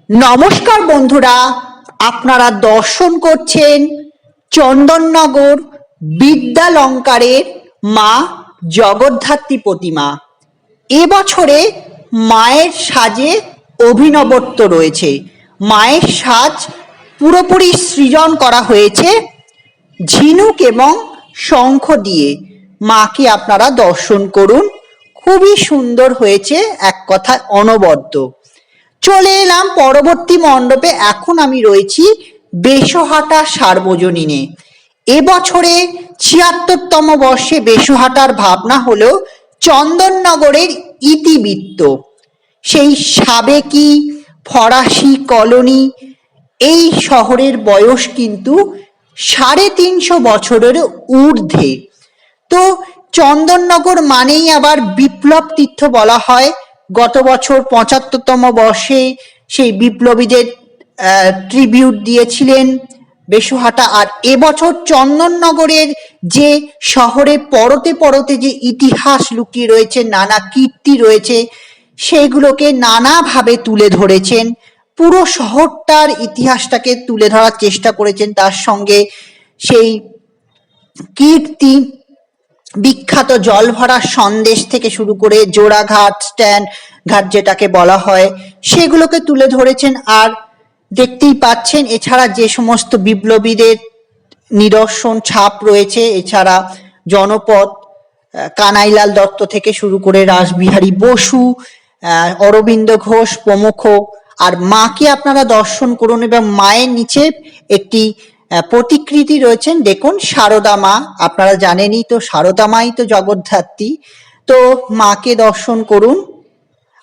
নমস্কার বন্ধুরা, আপনারা দর্শন করছেন চন্দননগর বিদ্যালঙ্কারের মা জগদ্ধাত্রী প্রতিমা। এবছরে মায়ের সাজে অভিনবত্ব রয়েছে। মায়ের সাজ পুরোপুরি সৃজন করা হয়েছে ঝিনুক এবং শঙ্খ দিয়ে। মাকে আপনারা দর্শন করুন, খুবই সুন্দর হয়েছে, এক কথায় অনবদ্য। চলে এলাম পরবর্তী মণ্ডপে। এখন আমি রয়েছি বেশহাটা সার্বজনীনে। এবছরে ৭৬তম বর্ষে বেশহাটার ভাবনা হলো চন্দননগরের ইতিবৃত্ত। সেই সাবেকি ফরাসি কলোনি, এই শহরের বয়স কিন্তু ৩৫০ বছরের ঊর্ধ্বে। তো চন্দননগর মানেই আবার বিপ্লব তীর্থ বলা হয়। গত বছর ৭৫তম বর্ষে সেই বিপ্লবীদের ট্রিবিউট দিয়েছিলেন বেশহাটা। আর এবছর চন্দননগরের যে শহরে পরতে পরতে যে ইতিহাস লুকিয়ে রয়েছে, নানা কীর্তি রয়েছে, সেইগুলোকে নানাভাবে তুলে ধরেছেন। পুরো শহরটার ইতিহাসটাকে তুলে ধরার চেষ্টা করেছেন। তার সঙ্গে সেই কীর্তি, বিখ্যাত জল ভরা সন্দেশ থেকে শুরু করে জোড়াঘাট, স্ট্যান্ড ঘাট যেটাকে বলা হয়, সেগুলোকে তুলে ধরেছেন। আর দেখতেই পাচ্ছেন এছাড়া যে সমস্ত বিপ্লবীদের নিদর্শন ছাপ রয়েছে, এছাড়া জনপদ কানাইলাল দত্ত থেকে শুরু করে রাসবিহারী বসু, অরবিন্দ ঘোষ প্রমুখ। আর মাকে আপনারা দর্শন করুন এবং মায়ের নিচে একটি প্রতিকৃতি রয়েছেন, দেখুন সারদা মা। আপনারা জানেনই তো, সারদা মাই তো জগদ্ধাত্রী। তো মাকে দর্শন করুন।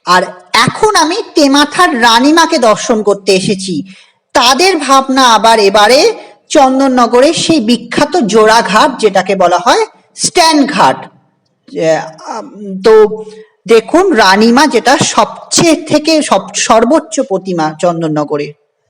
আর এখন আমি টেমাথার রানীমাকে দর্শন করতে এসেছি। তাদের ভাবনা আবার এবারে চন্দননগরে সেই বিখ্যাত জোড়াঘাট যেটাকে বলা হয় স্ট্যান্ড ঘাট। তো দেখুন রানীমা, যেটা সবচেয়ে থেকে সর্বোচ্চ প্রতিমা চন্দননগরে।